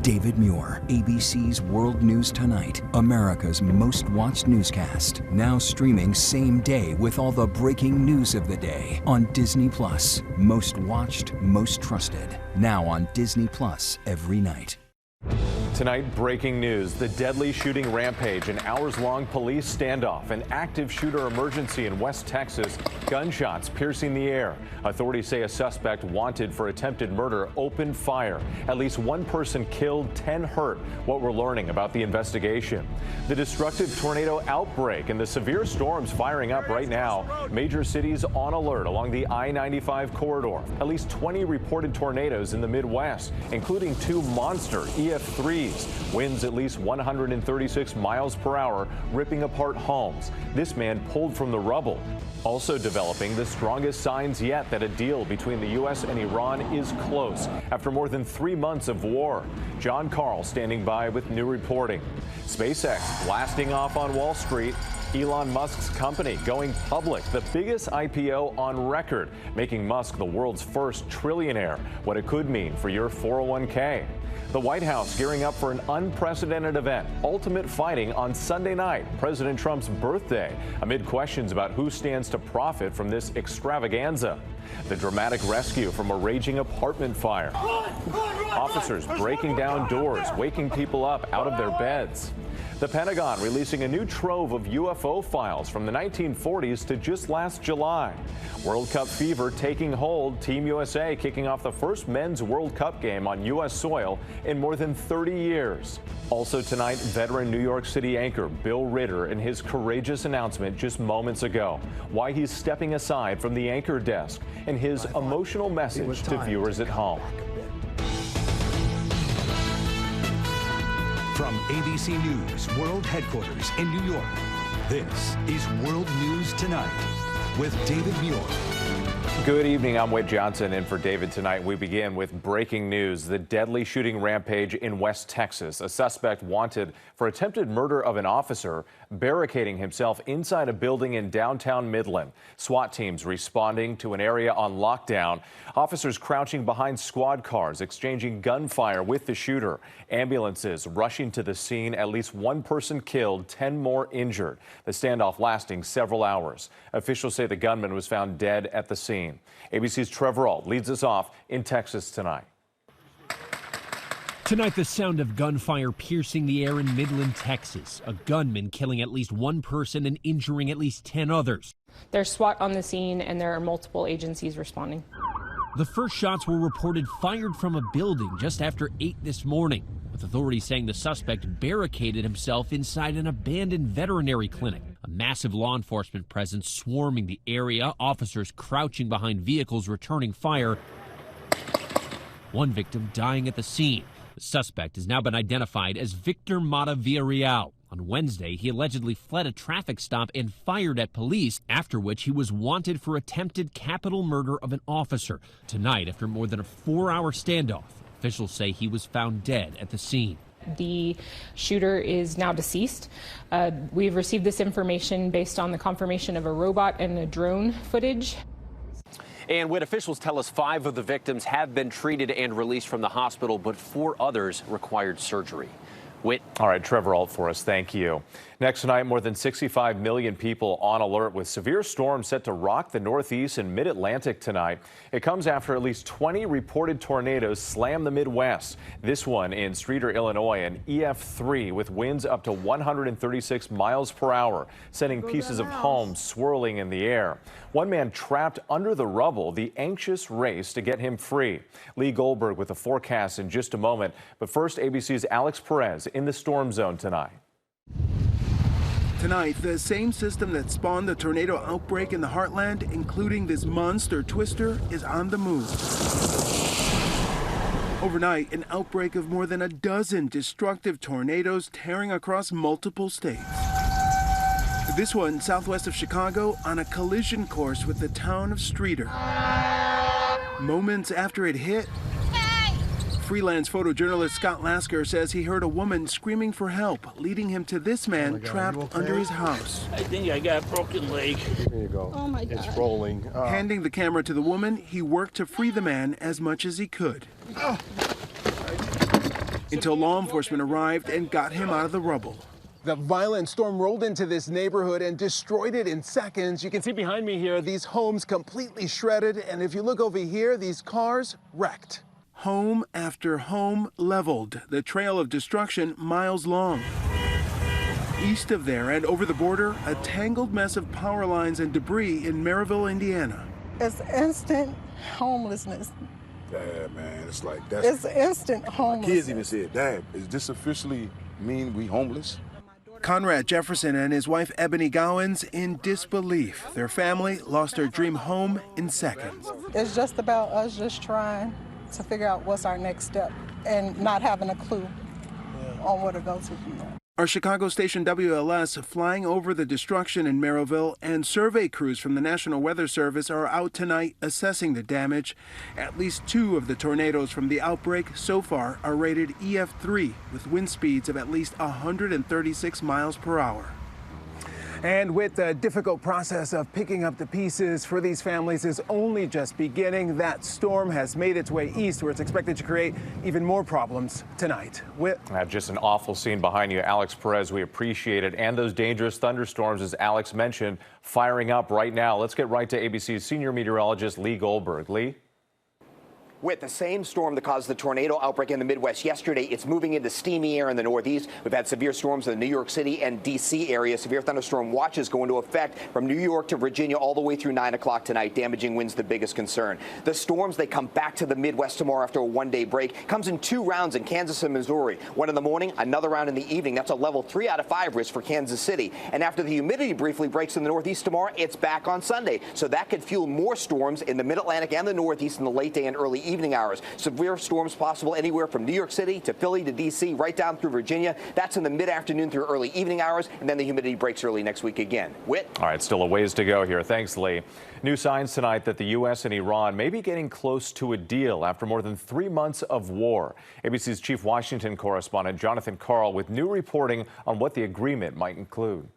David Muir, ABC's World News Tonight, America's most watched newscast. Now streaming same day with all the breaking news of the day on Disney+. Most watched, most trusted. Now on Disney+ every night. Tonight, breaking news. The deadly shooting rampage, an hours-long police standoff, an active shooter emergency in West Texas, gunshots piercing the air. Authorities say a suspect wanted for attempted murder opened fire. At least one person killed, 10 hurt. What we're learning about the investigation. The destructive tornado outbreak and the severe storms firing up right now. Major cities on alert along the I-95 corridor. At least 20 reported tornadoes in the Midwest, including 2 monster EF3s. Winds at least 136 miles per hour, ripping apart homes. This man pulled from the rubble. Also developing the strongest signs yet that a deal between the U.S. and Iran is close after more than 3 months of war. John Carl standing by with new reporting. SpaceX blasting off on Wall Street. Elon Musk's company going public, the biggest IPO on record, making Musk the world's first trillionaire. What it could mean for your 401k. The White House gearing up for an unprecedented event, ultimate fighting on Sunday night, President Trump's birthday, amid questions about who stands to profit from this extravaganza. The dramatic rescue from a raging apartment fire. Officers breaking down doors, waking people up out of their beds. The Pentagon releasing a new trove of UFO files from the 1940s to just last July. World Cup fever taking hold. Team USA kicking off the first men's World Cup game on U.S. soil in more than 30 years. Also tonight, veteran New York City anchor Bill Ritter and his courageous announcement just moments ago. Why he's stepping aside from the anchor desk and his emotional message to viewers at home. From ABC News World Headquarters in New York, this is World News Tonight with David Muir. Good evening, I'm Whit Johnson, and for David tonight, we begin with breaking news. The deadly shooting rampage in West Texas. A suspect wanted for attempted murder of an officer, barricading himself inside a building in downtown Midland. SWAT teams responding to an area on lockdown. Officers crouching behind squad cars, exchanging gunfire with the shooter. Ambulances rushing to the scene. At least one person killed, 10 more injured. The standoff lasting several hours. Officials say the gunman was found dead at the scene. ABC's Trevor Ault leads us off in Texas tonight. Tonight, the sound of gunfire piercing the air in Midland, Texas. A gunman killing at least one person and injuring at least 10 others. There's SWAT on the scene and there are multiple agencies responding. The first shots were reported fired from a building just after 8 this morning, with authorities saying the suspect barricaded himself inside an abandoned veterinary clinic. A massive law enforcement presence swarming the area, officers crouching behind vehicles returning fire. One victim dying at the scene. The suspect has now been identified as Victor Mata Villarreal. On Wednesday, he allegedly fled a traffic stop and fired at police, after which he was wanted for attempted capital murder of an officer. Tonight, after more than a 4-hour standoff, officials say he was found dead at the scene. The shooter is now deceased. We've received this information based on the confirmation of a robot and a drone footage. And when officials tell us 5 of the victims have been treated and released from the hospital, but 4 others required surgery. Whit. All right, Trevor Ault for us. Thank you. Next tonight, more than 65 million people on alert with severe storms set to rock the Northeast and Mid-Atlantic tonight. It comes after at least 20 reported tornadoes slam the Midwest. This one in Streator, Illinois, an EF3 with winds up to 136 miles per hour, sending pieces of homes swirling in the air. One man trapped under the rubble, the anxious race to get him free. Lee Goldberg with the forecast in just a moment. But first, ABC's Alex Perez in the storm zone tonight. Tonight, the same system that spawned the tornado outbreak in the heartland, including this monster twister, is on the move. Overnight, an outbreak of more than a dozen destructive tornadoes tearing across multiple states. This one southwest of Chicago on a collision course with the town of Streator. Moments after it hit, freelance photojournalist Scott Lasker says he heard a woman screaming for help, leading him to this man trapped under his house. I think I got a broken leg. There you go. Oh my God. It's rolling. Handing the camera to the woman, he worked to free the man as much as he could. until law enforcement arrived and got him out of the rubble. The violent storm rolled into this neighborhood and destroyed it in seconds. You can see behind me here, these homes completely shredded. And if you look over here, these cars wrecked. Home after home leveled, the trail of destruction miles long. East of there and over the border, a tangled mess of power lines and debris in Maryville, Indiana. It's instant homelessness. Dad, man, it's like it's instant homelessness. My kids even said, Dad, is this officially mean we homeless? Conrad Jefferson and his wife Ebony Gowans in disbelief. Their family lost their dream home in seconds. It's just about us just trying to figure out what's our next step and not having a clue on where to go to from there. Our Chicago station WLS flying over the destruction in Maryville, and survey crews from the National Weather Service are out tonight assessing the damage. At least 2 of the tornadoes from the outbreak so far are rated EF3 with wind speeds of at least 136 miles per hour. And with the difficult process of picking up the pieces for these families is only just beginning, that storm has made its way east, where it's expected to create even more problems tonight. Just an awful scene behind you, Alex Perez. We appreciate it. And those dangerous thunderstorms, as Alex mentioned, firing up right now. Let's get right to ABC's senior meteorologist, Lee Goldberg. Lee? With the same storm that caused the tornado outbreak in the Midwest yesterday, it's moving into steamy air in the Northeast. We've had severe storms in the New York City and D.C. area. Severe thunderstorm watches go into effect from New York to Virginia all the way through 9 o'clock tonight. Damaging winds the biggest concern. The storms, they come back to the Midwest tomorrow after a one-day break. Comes in 2 rounds in Kansas and Missouri. One in the morning, another round in the evening. That's a level 3 out of 5 risk for Kansas City. And after the humidity briefly breaks in the Northeast tomorrow, it's back on Sunday. So that could fuel more storms in the Mid-Atlantic and the Northeast in the late day and early evening hours. Severe storms possible anywhere from New York City to Philly to D.C., right down through Virginia. That's in the mid-afternoon through early evening hours, and then the humidity breaks early next week again. Whit? All right, still a ways to go here. Thanks, Lee. New signs tonight that the U.S. and Iran may be getting close to a deal after more than 3 months of war. ABC's chief Washington correspondent Jonathan Karl with new reporting on what the agreement might include.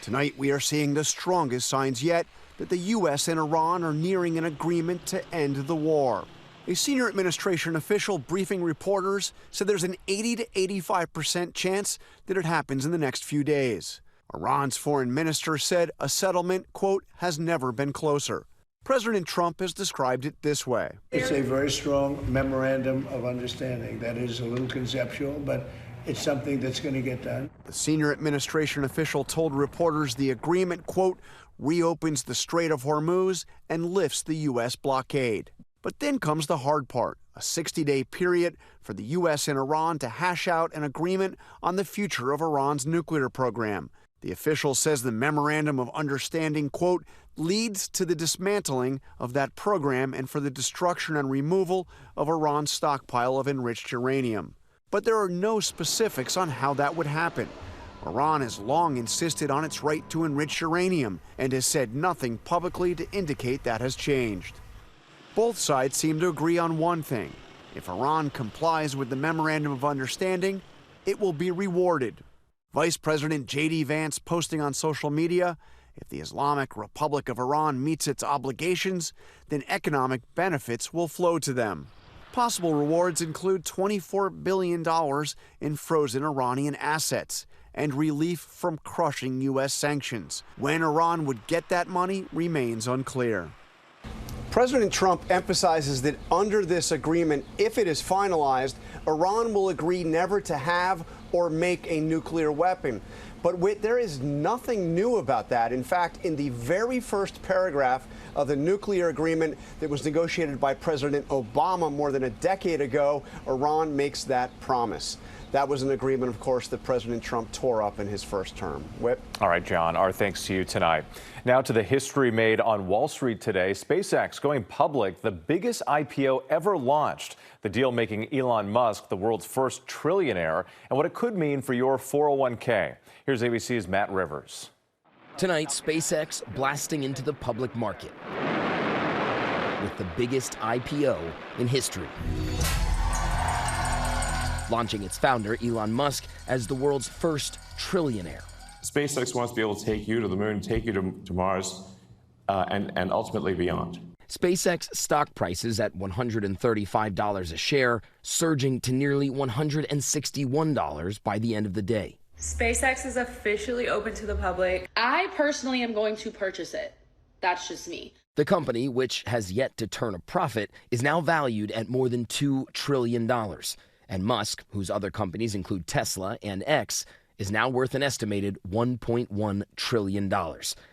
Tonight, we are seeing the strongest signs yet that the U.S. and Iran are nearing an agreement to end the war. A senior administration official briefing reporters said there's an 80 to 85% chance that it happens in the next few days. Iran's foreign minister said a settlement, quote, has never been closer. President Trump has described it this way. It's a very strong memorandum of understanding. That is a little conceptual, but it's something that's going to get done. The senior administration official told reporters the agreement, quote, reopens the Strait of Hormuz and lifts the U.S. blockade. But then comes the hard part, a 60-day period for the U.S. and Iran to hash out an agreement on the future of Iran's nuclear program. The official says the memorandum of understanding, quote, leads to the dismantling of that program and for the destruction and removal of Iran's stockpile of enriched uranium. But there are no specifics on how that would happen. Iran has long insisted on its right to enrich uranium and has said nothing publicly to indicate that has changed. Both sides seem to agree on one thing. If Iran complies with the Memorandum of Understanding, it will be rewarded. Vice President J.D. Vance posting on social media, if the Islamic Republic of Iran meets its obligations, then economic benefits will flow to them. Possible rewards include $24 billion in frozen Iranian assets and relief from crushing U.S. sanctions. When Iran would get that money remains unclear. President Trump emphasizes that under this agreement, if it is finalized, Iran will agree never to have or make a nuclear weapon. But there is nothing new about that. In fact, in the very first paragraph of the nuclear agreement that was negotiated by President Obama more than a decade ago, Iran makes that promise. That was an agreement, of course, that President Trump tore up in his first term. Whit? All right, John, our thanks to you tonight. Now to the history made on Wall Street today. SpaceX going public, the biggest IPO ever launched. The deal making Elon Musk the world's first trillionaire, and what it could mean for your 401k. Here's ABC's Matt Rivers. Tonight, SpaceX blasting into the public market with the biggest IPO in history. Launching its founder, Elon Musk, as the world's first trillionaire. SpaceX wants to be able to take you to the moon, take you to Mars, and ultimately beyond. SpaceX stock prices at $135 a share, surging to nearly $161 by the end of the day. SpaceX is officially open to the public. I personally am going to purchase it. That's just me. The company, which has yet to turn a profit, is now valued at more than $2 trillion. And Musk, whose other companies include Tesla and X, is now worth an estimated $1.1 trillion.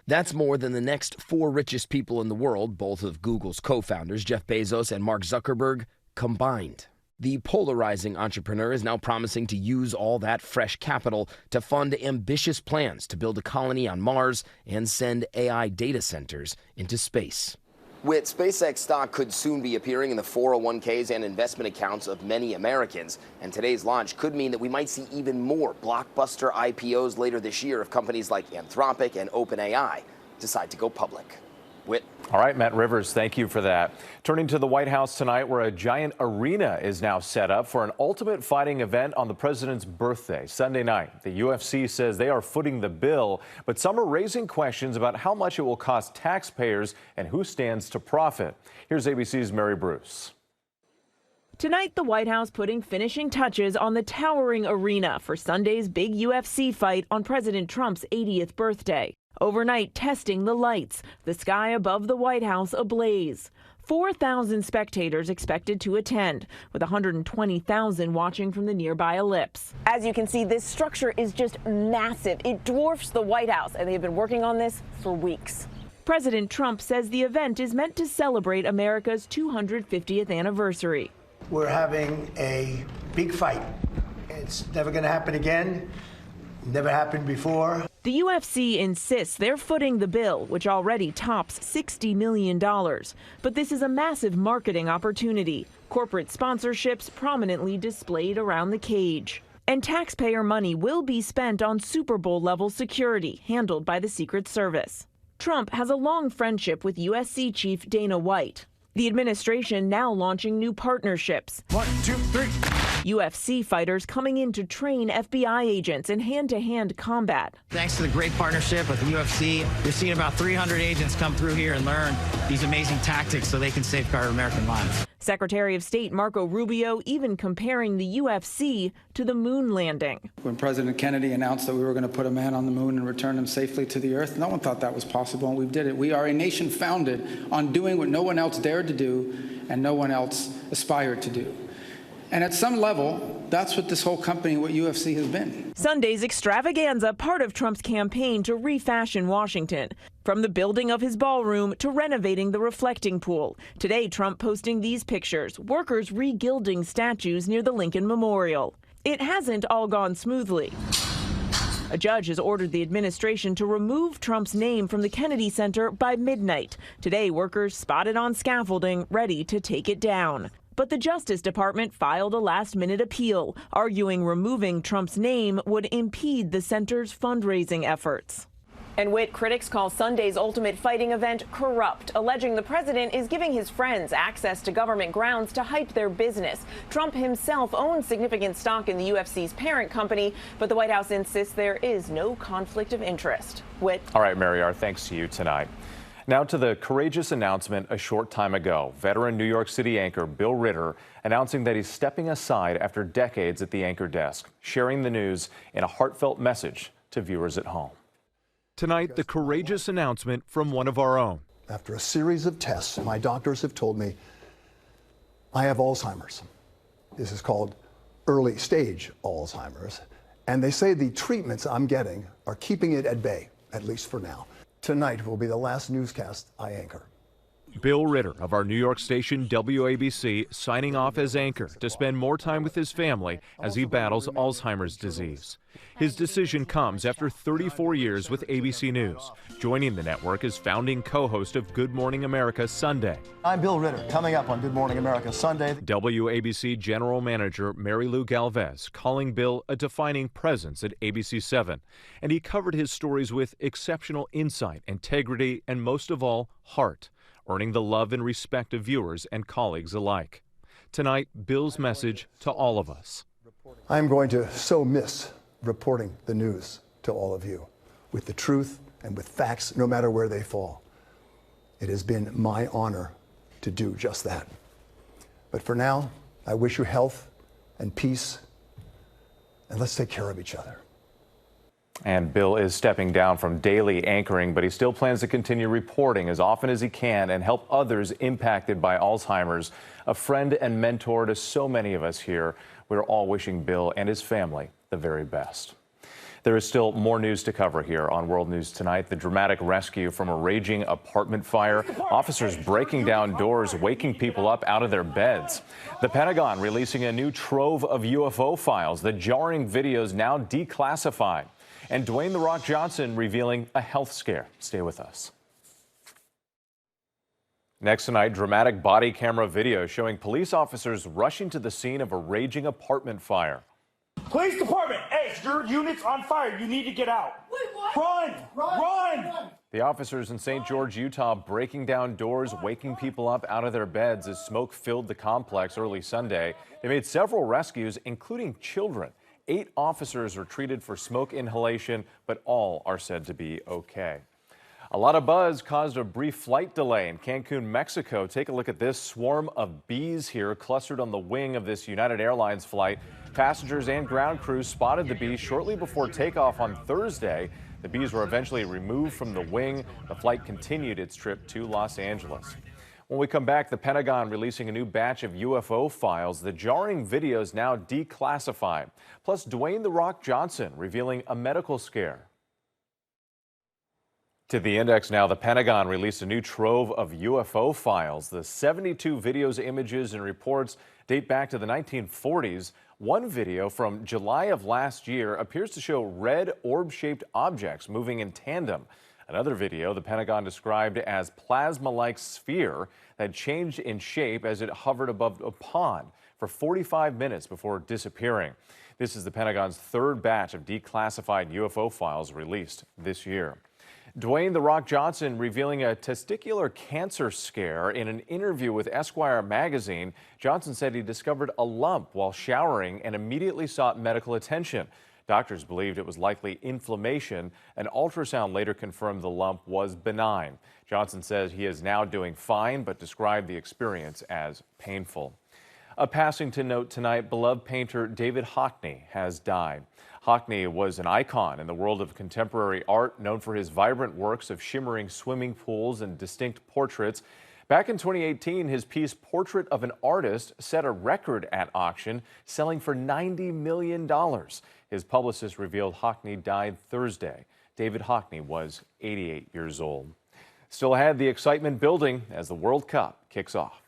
That's more than the next 4 richest people in the world, both of Google's co-founders, Jeff Bezos and Mark Zuckerberg, combined. The polarizing entrepreneur is now promising to use all that fresh capital to fund ambitious plans to build a colony on Mars and send AI data centers into space. Whit, SpaceX stock could soon be appearing in the 401ks and investment accounts of many Americans. And today's launch could mean that we might see even more blockbuster IPOs later this year if companies like Anthropic and OpenAI decide to go public. Whit. All right, Matt Rivers, thank you for that. Turning to the White House tonight, where a giant arena is now set up for an ultimate fighting event on the president's birthday, Sunday night. The UFC says they are footing the bill, but some are raising questions about how much it will cost taxpayers and who stands to profit. Here's ABC's Mary Bruce. Tonight, the White House putting finishing touches on the towering arena for Sunday's big UFC fight on President Trump's 80th birthday. Overnight, testing the lights, the sky above the White House ablaze. 4,000 spectators expected to attend, with 120,000 watching from the nearby ellipse. As you can see, this structure is just massive. It dwarfs the White House, and they've been working on this for weeks. President Trump says the event is meant to celebrate America's 250th anniversary. We're having a big fight. It's never going to happen again. Never happened before. The UFC insists they're footing the bill, which already tops $60 million. But this is a massive marketing opportunity. Corporate sponsorships prominently displayed around the cage. And taxpayer money will be spent on Super Bowl-level security, handled by the Secret Service. Trump has a long friendship with USC Chief Dana White. The administration now launching new partnerships. 1, 2, 3. UFC fighters coming in to train FBI agents in hand-to-hand combat. Thanks to the great partnership with the UFC, we're seeing about 300 agents come through here and learn these amazing tactics so they can safeguard American lives. Secretary of State Marco Rubio even comparing the UFC to the moon landing. When President Kennedy announced that we were going to put a man on the moon and return him safely to the earth, no one thought that was possible, and we did it. We are a nation founded on doing what no one else dared to do and no one else aspired to do. And at some level, that's what this whole company, what UFC has been. Sunday's extravaganza, part of Trump's campaign to refashion Washington. From the building of his ballroom to renovating the reflecting pool. Today, Trump posting these pictures, workers regilding statues near the Lincoln Memorial. It hasn't all gone smoothly. A judge has ordered the administration to remove Trump's name from the Kennedy Center by midnight. Today, workers spotted on scaffolding, ready to take it down. But the Justice Department filed a last-minute appeal, arguing removing Trump's name would impede the center's fundraising efforts. And Whit, critics call Sunday's ultimate fighting event corrupt, alleging the president is giving his friends access to government grounds to hype their business. Trump himself owns significant stock in the UFC's parent company, but the White House insists there is no conflict of interest. Whit. All right, Mary, our thanks to you tonight. Now to the courageous announcement a short time ago. Veteran New York City anchor Bill Ritter announcing that he's stepping aside after decades at the anchor desk, sharing the news in a heartfelt message to viewers at home. Tonight, the courageous announcement from one of our own. After a series of tests, my doctors have told me I have Alzheimer's. This is called early stage Alzheimer's. And they say the treatments I'm getting are keeping it at bay, at least for now. Tonight will be the last newscast I anchor. Bill Ritter of our New York station WABC signing off as anchor to spend more time with his family as he battles Alzheimer's disease. His decision comes after 34 years with ABC News, joining the network as founding co-host of Good Morning America Sunday. I'm Bill Ritter, coming up on Good Morning America Sunday. WABC General Manager Mary Lou Galvez calling Bill a defining presence at ABC 7, and he covered his stories with exceptional insight, integrity, and most of all, heart, earning the love and respect of viewers and colleagues alike. Tonight, Bill's message to all of us. I'm going to so miss reporting the news to all of you with the truth and with facts, no matter where they fall. It has been my honor to do just that. But for now, I wish you health and peace, and let's take care of each other. And Bill is stepping down from daily anchoring, but he still plans to continue reporting as often as he can and help others impacted by Alzheimer's. A friend and mentor to so many of us here. We're all wishing Bill and his family the very best. There is still more news to cover here on World News Tonight. The dramatic rescue from a raging apartment fire. Officers breaking down doors, waking people up out of their beds. The Pentagon releasing a new trove of UFO files. The jarring videos now declassified. And Dwayne "The Rock" Johnson revealing a health scare. Stay with us. Next tonight, dramatic body camera video showing police officers rushing to the scene of a raging apartment fire. Police department, hey, your unit's on fire. You need to get out. Wait, what? Run! Run! The officers in St. George, Utah, breaking down doors, waking people up out of their beds as smoke filled the complex early Sunday. They made several rescues, including children. 8 officers were treated for smoke inhalation, but all are said to be okay. A lot of buzz caused a brief flight delay in Cancun, Mexico. Take a look at this swarm of bees here clustered on the wing of this United Airlines flight. Passengers and ground crews spotted the bees shortly before takeoff on Thursday. The bees were eventually removed from the wing. The flight continued its trip to Los Angeles. When we come back, the Pentagon releasing a new batch of UFO files. The jarring videos now declassified. Plus, Dwayne "The Rock" Johnson revealing a medical scare. To the index now, the Pentagon released a new trove of UFO files. The 72 videos, images, and reports date back to the 1940s. One video from July of last year appears to show red orb-shaped objects moving in tandem. Another video the Pentagon described as plasma-like sphere that changed in shape as it hovered above a pond for 45 minutes before disappearing. This is the Pentagon's third batch of declassified UFO files released this year. Dwayne "The Rock" Johnson revealing a testicular cancer scare. In an interview with Esquire magazine, Johnson said he discovered a lump while showering and immediately sought medical attention. Doctors believed it was likely inflammation. An ultrasound later confirmed the lump was benign. Johnson says he is now doing fine, but described the experience as painful. A passing to note tonight, beloved painter David Hockney has died. Hockney was an icon in the world of contemporary art, known for his vibrant works of shimmering swimming pools and distinct portraits. Back in 2018, his piece Portrait of an Artist set a record at auction, selling for $90 million. His publicist revealed Hockney died Thursday. David Hockney was 88 years old. Still ahead, the excitement building as the World Cup kicks off.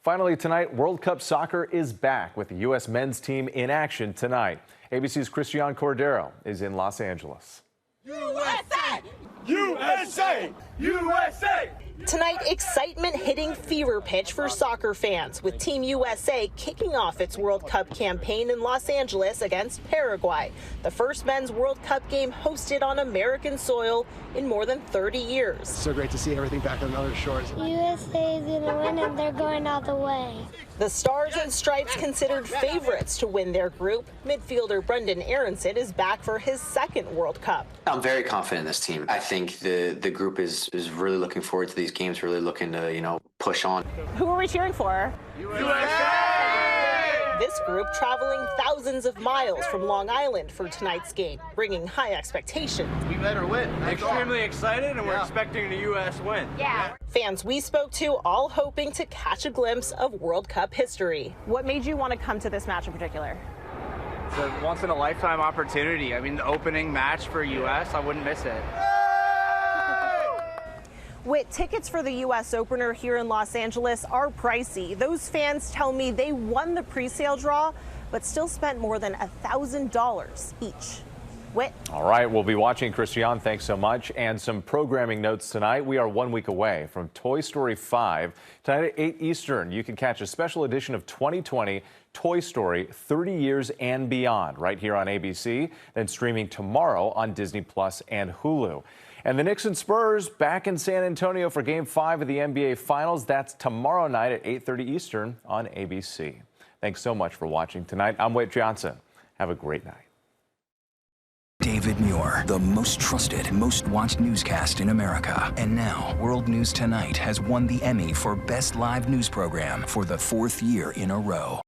Finally tonight, World Cup soccer is back with the U.S. men's team in action tonight. ABC's Christian Cordero is in Los Angeles. USA! USA! USA! Tonight, excitement hitting fever pitch for soccer fans, with Team USA kicking off its World Cup campaign in Los Angeles against Paraguay, the first men's World Cup game hosted on American soil in more than 30 years. So great to see everything back on other shores. USA is going to win, and they're going all the way. The Stars and Stripes considered favorites to win their group. Midfielder Brendan Aronson is back for his second World Cup. I'm very confident in this team. I think the group is really looking forward to these games, really looking to, push on. Who are we cheering for? USA! This group traveling thousands of miles from Long Island for tonight's game, bringing high expectations. We better win. Extremely excited, and we're expecting the U.S. win. Yeah. Fans we spoke to all hoping to catch a glimpse of World Cup history. What made you want to come to this match in particular? It's a once-in-a-lifetime opportunity. I mean, the opening match for U.S., I wouldn't miss it. Whit, tickets for the U.S. opener here in Los Angeles are pricey. Those fans tell me they won the pre-sale draw, but still spent more than $1,000 each. Whit. All right, we'll be watching, Christian. Thanks so much. And some programming notes tonight. We are 1 week away from Toy Story 5. Tonight at 8 Eastern, you can catch a special edition of 2020 Toy Story 30 Years and Beyond right here on ABC, then streaming tomorrow on Disney Plus and Hulu. And the Knicks and Spurs back in San Antonio for Game 5 of the NBA Finals. That's tomorrow night at 8:30 Eastern on ABC. Thanks so much for watching tonight. I'm Whit Johnson. Have a great night. David Muir, the most trusted, most watched newscast in America. And now, World News Tonight has won the Emmy for Best Live News Program for the 4th year in a row.